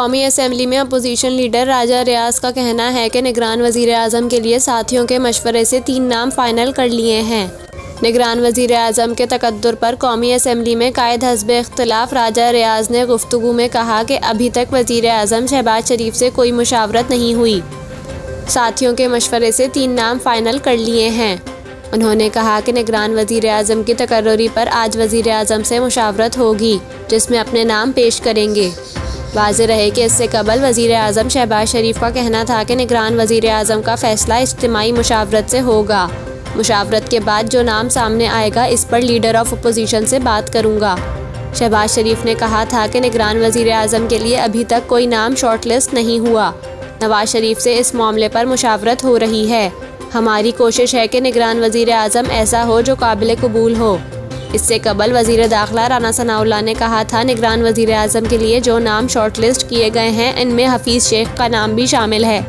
कौमी असम्बली में opposition leader राजा रियाज का कहना है कि निगरान वज़ीर आज़म के लिए साथियों के मशवरे से 3 नाम फाइनल कर लिए हैं। निगरान वज़ीर आज़म के तकद्दुर पर कौमी असम्बली में कायद हस्ब इख्तिलाफ राजा रियाज ने गुफ्तगू में कहा कि अभी तक वज़ीर आज़म शहबाज शरीफ से कोई मुशावरत नहीं हुई। साथियों के मशवरे से 3 नाम फाइनल कर लिए हैं। उन्होंने कहा कि निगरान वज़ीर आज़म की तकर्री पर आज वज़ीर आज़म से मुशावरत होगी, जिसमें अपने नाम पेश करेंगे। वाज़ेह रहे कि इससे कबल वज़ीर आज़म शहबाज शरीफ का कहना था कि निगरान वज़ीर आज़म का फ़ैसला इज्तिमाई मुशावरत से होगा। मुशावरत के बाद जो नाम सामने आएगा इस पर लीडर ऑफ अपोजिशन से बात करूँगा। शहबाज शरीफ ने कहा था कि निगरान वज़ीर आज़म के लिए अभी तक कोई नाम शॉर्ट लिस्ट नहीं हुआ। नवाज शरीफ से इस मामले पर मुशावरत हो रही है। हमारी कोशिश है कि निगरान वज़ीर आज़म ऐसा हो जो काबिल कबूल हो। इससे कबल वज़ीर दाखिला राना सनाउल्लाह ने कहा था निगरान वज़ीर आज़म के लिए जो नाम शॉर्ट लिस्ट किए गए हैं इनमें हफीज़ शेख का नाम भी शामिल है।